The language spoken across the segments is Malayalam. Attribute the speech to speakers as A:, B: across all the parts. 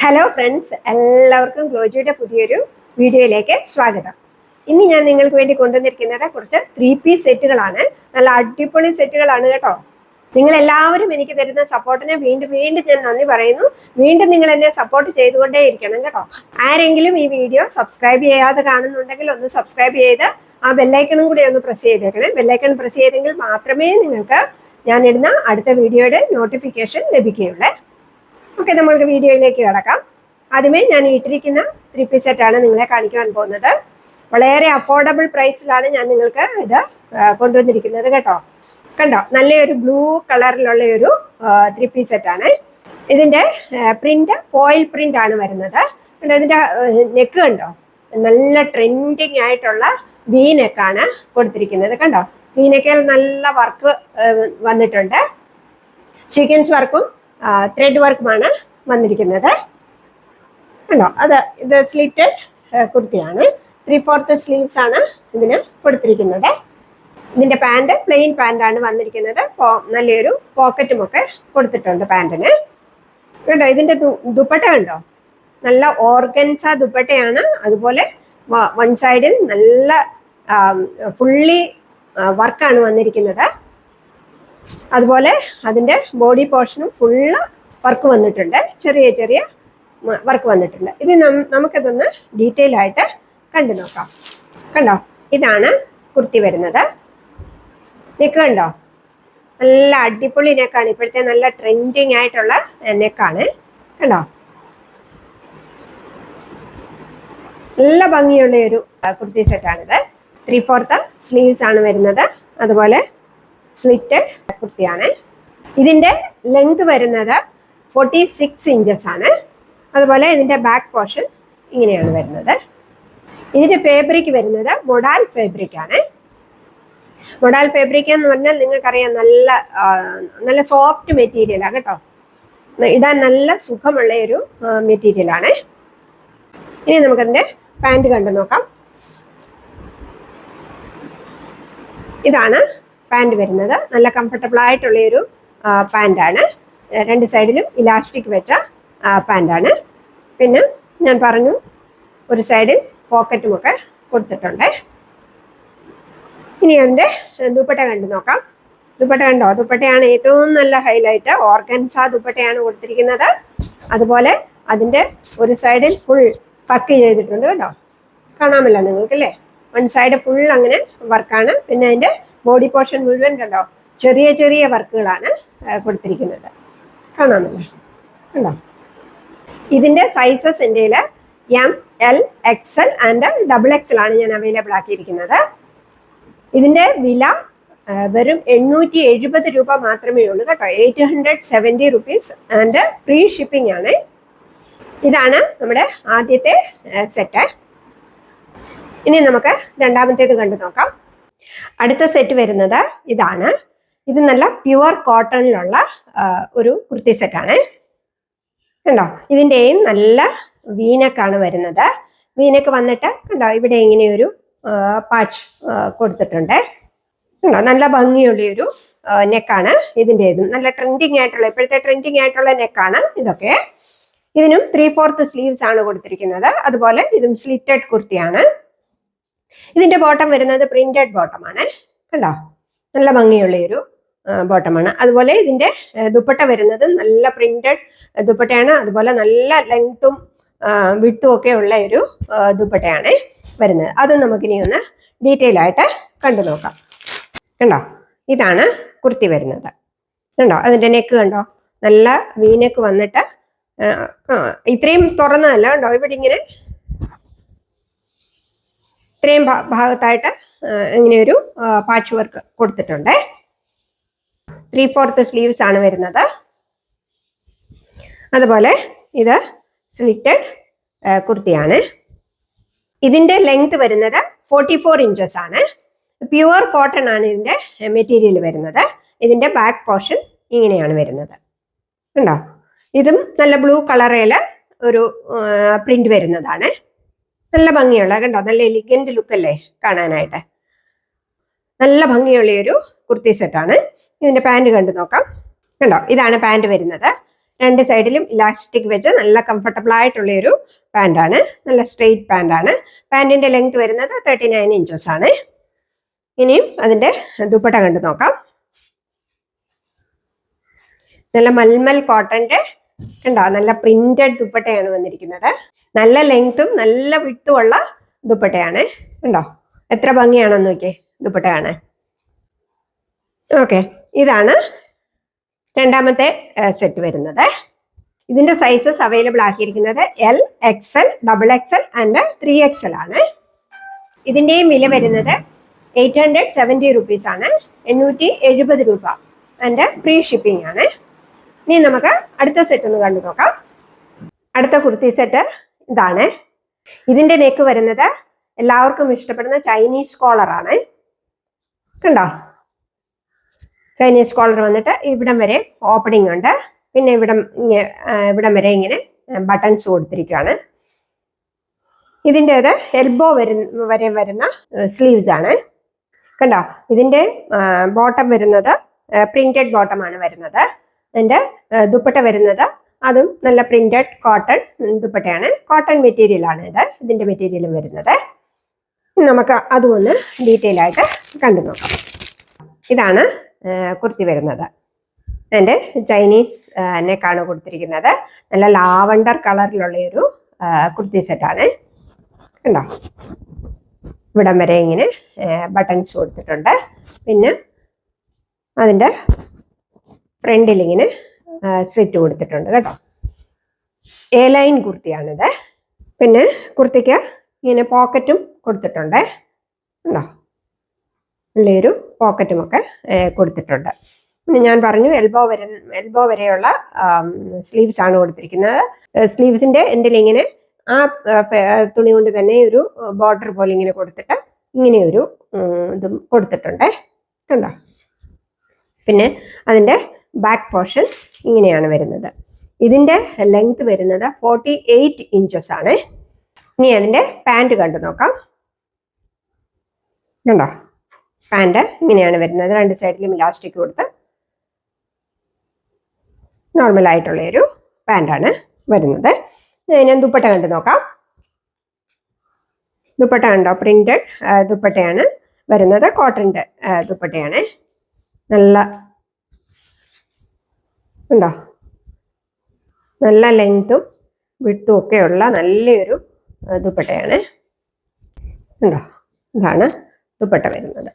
A: ഹലോ ഫ്രണ്ട്സ്, എല്ലാവർക്കും ഗ്ലോജിയുടെ പുതിയൊരു വീഡിയോയിലേക്ക് സ്വാഗതം. ഇന്ന് ഞാൻ നിങ്ങൾക്ക് വേണ്ടി കൊണ്ടുവന്നിരിക്കുന്നത് കുറച്ച് 3-piece സെറ്റുകളാണ്. നല്ല അടിപൊളി സെറ്റുകളാണ് കേട്ടോ. നിങ്ങൾ എല്ലാവരും എനിക്ക് തരുന്ന സപ്പോർട്ടിനെ വീണ്ടും വീണ്ടും ഞാൻ നന്ദി പറയുന്നു. വീണ്ടും നിങ്ങൾ എന്നെ സപ്പോർട്ട് ചെയ്തുകൊണ്ടേ ഇരിക്കണം കേട്ടോ. ആരെങ്കിലും ഈ വീഡിയോ സബ്സ്ക്രൈബ് ചെയ്യാതെ കാണുന്നുണ്ടെങ്കിൽ ഒന്ന് സബ്സ്ക്രൈബ് ചെയ്ത് ആ ബെല്ലൈക്കണും കൂടി ഒന്ന് പ്രസ് ചെയ്തേക്കണം. ബെല്ലൈക്കൺ പ്രസ് ചെയ്തെങ്കിൽ മാത്രമേ നിങ്ങൾക്ക് ഞാനിടുന്ന അടുത്ത വീഡിയോയുടെ നോട്ടിഫിക്കേഷൻ ലഭിക്കുകയുള്ളൂ. ഓക്കെ, നമ്മൾക്ക് വീഡിയോയിലേക്ക് കിടക്കാം. ആദ്യമേ ഞാൻ ഇട്ടിരിക്കുന്ന 3-piece സെറ്റാണ് നിങ്ങളെ കാണിക്കുവാൻ പോകുന്നത്. വളരെ അഫോർഡബിൾ പ്രൈസിലാണ് ഞാൻ നിങ്ങൾക്ക് ഇത് കൊണ്ടുവന്നിരിക്കുന്നത് കേട്ടോ. കണ്ടോ, നല്ലൊരു ബ്ലൂ കളറിലുള്ള ഒരു 3-piece സെറ്റാണ്. ഇതിൻ്റെ പ്രിന്റ് ഫോയിൽ പ്രിന്റ് ആണ് വരുന്നത്. കണ്ടോ, ഇതിൻ്റെ നെക്ക് കണ്ടോ, നല്ല ട്രെൻഡിങ് ആയിട്ടുള്ള വി നെക്കാണ് കൊടുത്തിരിക്കുന്നത്. കണ്ടോ, വി നെക്കിൽ നല്ല വർക്ക് വന്നിട്ടുണ്ട്. സീക്വൻസ് വർക്കും ത്രെഡ് വർക്കുമാണ് വന്നിരിക്കുന്നത്. കണ്ടോ, ഇത് സ്ലിറ്റഡ് കുർത്തിയാണ്. 3/4 സ്ലീവ്സ് ആണ് ഇതിന് കൊടുത്തിരിക്കുന്നത്. ഇതിൻ്റെ പാൻറ് പ്ലെയിൻ പാൻറ്റാണ് വന്നിരിക്കുന്നത്. നല്ലൊരു പോക്കറ്റും ഒക്കെ കൊടുത്തിട്ടുണ്ട് പാൻറ്റിന്. കണ്ടോ, ഇതിൻ്റെ ദുപ്പട്ട കണ്ടോ, നല്ല ഓർഗൻസ ദുപ്പട്ടയാണ്. അതുപോലെ വൺ സൈഡിൽ നല്ല ഫുള്ളി വർക്കാണ് വന്നിരിക്കുന്നത്. അതുപോലെ അതിൻ്റെ ബോഡി പോർഷനും ഫുള്ള് വർക്ക് വന്നിട്ടുണ്ട്. ചെറിയ ചെറിയ വർക്ക് വന്നിട്ടുണ്ട്. ഇത് നമുക്കിതൊന്ന് ഡീറ്റെയിൽ ആയിട്ട് കണ്ടു നോക്കാം. കണ്ടോ, ഇതാണ് കുർത്തി വരുന്നത്. നെക്ക് കണ്ടോ, നല്ല അടിപൊളി നെക്കാണ്. ഇപ്പോഴത്തെ നല്ല ട്രെൻഡിങ് ആയിട്ടുള്ള നെക്കാണ്. കണ്ടോ, നല്ല ഭംഗിയുള്ള ഒരു കുർത്തി സെറ്റാണിത്. 3/4 സ്ലീവ്സ് ആണ് വരുന്നത്. അതുപോലെ സ്ലിറ്റഡ് കുർത്തിയാണ്. ഇതിൻ്റെ ലെങ്ത് വരുന്നത് 46 ഇഞ്ചസ് ആണ്. അതുപോലെ ഇതിൻ്റെ ബാക്ക് പോർഷൻ ഇങ്ങനെയാണ് വരുന്നത്. ഇതിൻ്റെ ഫാബ്രിക് വരുന്നത് മൊഡാൽ ഫാബ്രിക് ആണ്. മൊഡാൽ ഫാബ്രിക് എന്ന് പറഞ്ഞാൽ നിങ്ങൾക്കറിയാം, നല്ല സോഫ്റ്റ് മെറ്റീരിയലാണ് കേട്ടോ. ഇടാൻ നല്ല സുഖമുള്ള ഒരു മെറ്റീരിയലാണ്. ഇനി നമുക്കതിൻ്റെ പാൻറ് കണ്ടു നോക്കാം. ഇതാണ് പാൻറ് വരുന്നത്. നല്ല കംഫർട്ടബിൾ ആയിട്ടുള്ളൊരു പാൻറ്റാണ്. രണ്ട് സൈഡിലും ഇലാസ്റ്റിക് വെച്ച പാൻറ്റാണ്. പിന്നെ ഞാൻ പറഞ്ഞു, ഒരു സൈഡിൽ പോക്കറ്റുമൊക്കെ കൊടുത്തിട്ടുണ്ട്. ഇനി അതിൻ്റെ ദുപ്പട്ട കണ്ടു നോക്കാം. ദുപ്പട്ട കണ്ടോ, ദുപ്പട്ടയാണ് ഏറ്റവും നല്ല ഹൈലൈറ്റ്. ഓർഗൻസ ദുപ്പട്ടയാണ് കൊടുത്തിരിക്കുന്നത്. അതുപോലെ അതിൻ്റെ ഒരു സൈഡിൽ ഫുൾ വർക്ക് ചെയ്തിട്ടുണ്ട് കേട്ടോ. കാണാമല്ലോ നിങ്ങൾക്കല്ലേ, വൺ സൈഡ് ഫുൾ അങ്ങനെ വർക്കാണ്. പിന്നെ അതിൻ്റെ ബോഡി പോർഷൻ മുഴുവൻ കണ്ടോ, ചെറിയ ചെറിയ വർക്കുകളാണ് കൊടുത്തിരിക്കുന്നത്. കാണാമല്ലോ, കണ്ടോ. ഇതിൻ്റെ സൈസസ് എൻ്റെ M, L, XL and XXL ആണ് ഞാൻ അവൈലബിൾ ആക്കിയിരിക്കുന്നത്. ഇതിൻ്റെ വില വെറും 870 രൂപ മാത്രമേ ഉള്ളൂ കേട്ടോ. 870 റുപ്പീസ് ആൻഡ് ഫ്രീ ഷിപ്പിംഗ് ആണ്. ഇതാണ് നമ്മുടെ ആദ്യത്തെ സെറ്റ്. ഇനി നമുക്ക് രണ്ടാമത്തേത് കണ്ടു നോക്കാം. അടുത്ത സെറ്റ് വരുന്നത് ഇതാണ്. ഇത് നല്ല പ്യുവർ കോട്ടണിലുള്ള ഒരു കുർത്തി സെറ്റാണ്. കണ്ടോ, ഇതിൻ്റെയും നല്ല വീനക്കാണ് വരുന്നത്. വീനക്ക് വന്നിട്ട് കണ്ടോ, ഇവിടെ ഇങ്ങനെ ഒരു പാച്ച് കൊടുത്തിട്ടുണ്ട്. കണ്ടോ, നല്ല ഭംഗിയുള്ളൊരു നെക്കാണ് ഇതിൻ്റെതും. നല്ല ട്രെൻഡിങ് ആയിട്ടുള്ള, ഇപ്പോഴത്തെ ട്രെൻഡിങ് ആയിട്ടുള്ള നെക്കാണ് ഇതൊക്കെ. ഇതിനും 3/4 സ്ലീവ്സ് ആണ് കൊടുത്തിരിക്കുന്നത്. അതുപോലെ ഇതും സ്ലിറ്റഡ് കുർത്തിയാണ്. ഇതിൻ്റെ ബോട്ടം വരുന്നത് പ്രിന്റഡ് ബോട്ടമാണ്. കണ്ടോ, നല്ല ഭംഗിയുള്ളൊരു ബോട്ടമാണ്. അതുപോലെ ഇതിൻ്റെ ദുപ്പട്ട വരുന്നത് നല്ല പ്രിന്റഡ് ദുപ്പട്ടയാണ്. അതുപോലെ നല്ല ലെങ്ത്തും വിട്ടും ഒക്കെ ഉള്ള ഒരു ദുപ്പട്ടയാണ് വരുന്നത്. അത് നമുക്കിനി ഒന്ന് ഡീറ്റെയിൽ ആയിട്ട് കണ്ടു നോക്കാം. കണ്ടോ, ഇതാണ് കുർത്തി വരുന്നത്. കണ്ടോ, അതിൻ്റെ നെക്ക് കണ്ടോ, നല്ല വീനെക്ക് വന്നിട്ട് ഇത്രയും തുറന്നതല്ല കണ്ടോ, ഇവിടെ ഇങ്ങനെ ഇത്രയും ഭാഗത്തായിട്ട് ഇങ്ങനെയൊരു പാച്ച് വർക്ക് കൊടുത്തിട്ടുണ്ട്. 3/4 സ്ലീവ്സ് ആണ് വരുന്നത്. അതുപോലെ ഇത് സ്ലിറ്റഡ് കുർത്തിയാണ്. ഇതിൻ്റെ ലെങ്ത് വരുന്നത് 44 ഇഞ്ചസ് ആണ്. പ്യുവർ കോട്ടൺ ആണ് ഇതിൻ്റെ മെറ്റീരിയൽ വരുന്നത്. ഇതിൻ്റെ ബാക്ക് പോർഷൻ ഇങ്ങനെയാണ് വരുന്നത്. കണ്ടോ, ഇതും നല്ല ബ്ലൂ കളറിൽ ഒരു പ്രിന്റ് വരുന്നതാണ്. നല്ല ഭംഗിയുള്ള, കണ്ടോ, നല്ല എലിഗന്റ് ലുക്കല്ലേ കാണാനായിട്ട്. നല്ല ഭംഗിയുള്ള ഒരു കുർത്തി സെറ്റാണ്. ഇതിൻ്റെ പാൻറ് കണ്ടു നോക്കാം. കണ്ടോ, ഇതാണ് പാൻറ് വരുന്നത്. രണ്ട് സൈഡിലും ഇലാസ്റ്റിക് വെച്ച് നല്ല കംഫർട്ടബിൾ ആയിട്ടുള്ള ഒരു പാൻ്റാണ്. നല്ല സ്ട്രെയിറ്റ് പാൻ്റാണ്. പാൻറ്റിൻ്റെ ലെങ്ത് വരുന്നത് 39 ഇഞ്ചസ് ആണ്. ഇനിയും അതിൻ്റെ ദുപ്പട്ട കണ്ടു നോക്കാം. നല്ല മൽമൽ കോട്ടന്റെ കണ്ടോ, നല്ല പ്രിന്റഡ് ദുപ്പട്ടയാണ് വന്നിരിക്കുന്നത്. നല്ല ലെങ്ത്തും നല്ല വിട്ടുമുള്ള ദുപ്പട്ടയാണ്. കണ്ടോ എത്ര ഭംഗിയാണെന്ന് നോക്കിയേ ദുപ്പട്ട കാണാൻ. ഓക്കെ, ഇതാണ് രണ്ടാമത്തെ സെറ്റ് വരുന്നത്. ഇതിന്റെ സൈസസ് അവൈലബിൾ ആക്കിയിരിക്കുന്നത് L, XL, XXL and 3XL ആണ്. ഇതിന്റെയും വില വരുന്നത് 870 റുപ്പീസ് ആണ്. 870 രൂപ ആൻഡ് ഫ്രീ ഷിപ്പിംഗ് ആണ്. ഇനി നമുക്ക് അടുത്ത സെറ്റ് ഒന്ന് കണ്ടു നോക്കാം. അടുത്ത കുർത്തി സെറ്റ് ഇതാണ്. ഇതിന്റെ നെക്ക് വരുന്നത് എല്ലാവർക്കും ഇഷ്ടപ്പെടുന്ന ചൈനീസ് കോളർ ആണ്. കണ്ടോ, ചൈനീസ് കോളർ വന്നിട്ട് ഇവിടം വരെ ഓപ്പണിംഗ് ഉണ്ട്. പിന്നെ ഇവിടം വരെ ഇങ്ങനെ ബട്ടൺസ് കൊടുത്തിരിക്കുകയാണ്. ഇതിൻ്റെ ഒരു എൽബോ വരെ വരുന്ന സ്ലീവ്സ് ആണ്. കണ്ടോ, ഇതിൻ്റെ ബോട്ടം വരുന്നത് പ്രിന്റഡ് ബോട്ടമാണ് വരുന്നത്. അതിൻ്റെ ദുപ്പട്ട വരുന്നത് അതും നല്ല പ്രിന്റഡ് കോട്ടൺ ദുപ്പട്ടയാണ്. കോട്ടൺ മെറ്റീരിയൽ ആണ് ഇതിൻ്റെ മെറ്റീരിയലും വരുന്നത്. നമുക്ക് അതും ഒന്ന് ഡീറ്റെയിൽ ആയിട്ട് കണ്ടു നോക്കാം. ഇതാണ് കുർത്തി വരുന്നത്. അതിൻ്റെ ചൈനീസ് നെക്കാണ് കൊടുത്തിരിക്കുന്നത്. നല്ല ലാവണ്ടർ കളറിലുള്ള ഒരു കുർത്തി സെറ്റാണ്. കണ്ടോ, ഇവിടം വരെ ഇങ്ങനെ ബട്ടൺസ് കൊടുത്തിട്ടുണ്ട്. പിന്നെ അതിൻ്റെ ഫ്രണ്ടിൽ ഇങ്ങനെ സ്ലിറ്റ് കൊടുത്തിട്ടുണ്ട് കേട്ടോ. എ ലൈൻ കുർത്തിയാണിത്. പിന്നെ കുർത്തിക്ക് ഇങ്ങനെ പോക്കറ്റും കൊടുത്തിട്ടുണ്ട്. കണ്ടോ, നല്ലൊരു പോക്കറ്റുമൊക്കെ കൊടുത്തിട്ടുണ്ട്. പിന്നെ ഞാൻ പറഞ്ഞു എൽബോ വരെയുള്ള സ്ലീവ്സ് ആണ് കൊടുത്തിരിക്കുന്നത്. സ്ലീവ്സിൻ്റെ എൻഡിൽ ഇങ്ങനെ ആ തുണി കൊണ്ട് തന്നെ ഒരു ബോർഡർ പോലെ ഇങ്ങനെ കൊടുത്തിട്ട് ഇങ്ങനെ ഒരു ഇതും കൊടുത്തിട്ടുണ്ട്. കണ്ടോ, പിന്നെ അതിൻ്റെ ബാക്ക് പോർഷൻ ഇങ്ങനെയാണ് വരുന്നത്. ഇതിൻ്റെ ലെങ്ത് വരുന്നത് 48 ഇഞ്ചസ് ആണ്. ഇനി അതിൻ്റെ പാൻറ് കണ്ടു നോക്കാം. കണ്ടോ, പാൻറ് ഇങ്ങനെയാണ് വരുന്നത്. രണ്ട് സൈഡിലും ഇലാസ്റ്റിക് കൊടുത്ത് നോർമലായിട്ടുള്ള ഒരു പാൻറ്റാണ് വരുന്നത്. ഞാൻ ദുപ്പട്ട കണ്ടു നോക്കാം. ദുപ്പട്ട കണ്ടോ, പ്രിന്റഡ് ദുപ്പട്ടയാണ് വരുന്നത്. കോട്ടൻ്റെ ദുപ്പട്ടയാണ്. നല്ല ഉണ്ടോ, നല്ല ലെങ്ത്തും വിട്ടും ഒക്കെയുള്ള നല്ലൊരു ദുപ്പട്ടയാണ്. ഉണ്ടോ, ഇതാണ് ദുപ്പട്ട വരുന്നത്.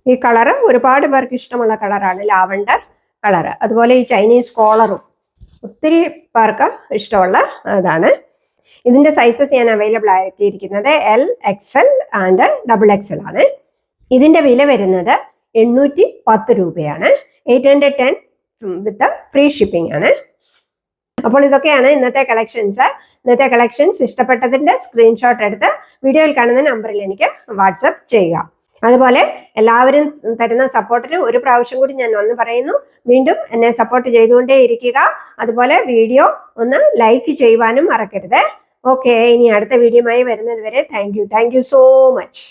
A: ഈ കളറ് ഒരുപാട് പേർക്ക് ഇഷ്ടമുള്ള കളറാണ്, ലാവണ്ടർ കളറ്. അതുപോലെ ഈ ചൈനീസ് കോളറും ഒത്തിരി പേർക്ക് ഇഷ്ടമുള്ള ഇതാണ്. ഇതിൻ്റെ സൈസസ് ഞാൻ അവൈലബിൾ ആക്കിയിരിക്കുന്നത് L, XL ആൻഡ് XXL ആണ്. ഇതിൻ്റെ വില വരുന്നത് 810 രൂപയാണ്. 810 വിത്ത് ഫ്രീ ഷിപ്പിംഗ് ആണ്. അപ്പോൾ ഇതൊക്കെയാണ് ഇന്നത്തെ കളക്ഷൻസ്. ഇന്നത്തെ കളക്ഷൻസ് ഇഷ്ടപ്പെട്ടതിൻ്റെ സ്ക്രീൻഷോട്ട് എടുത്ത് വീഡിയോയിൽ കാണുന്ന നമ്പറിൽ എനിക്ക് വാട്സപ്പ് ചെയ്യുക. അതുപോലെ എല്ലാവരും തരുന്ന സപ്പോർട്ടിന് ഒരു പ്രാവശ്യം കൂടി ഞാൻ നന്ദി പറയുന്നു. വീണ്ടും എന്നെ സപ്പോർട്ട് ചെയ്തുകൊണ്ടേ ഇരിക്കുക. അതുപോലെ വീഡിയോ ഒന്ന് ലൈക്ക് ചെയ്യുവാനും മറക്കരുത്. ഓക്കെ, ഇനി അടുത്ത വീഡിയോയുമായി വരുന്നത് വരെ താങ്ക് യു സോ മച്ച്.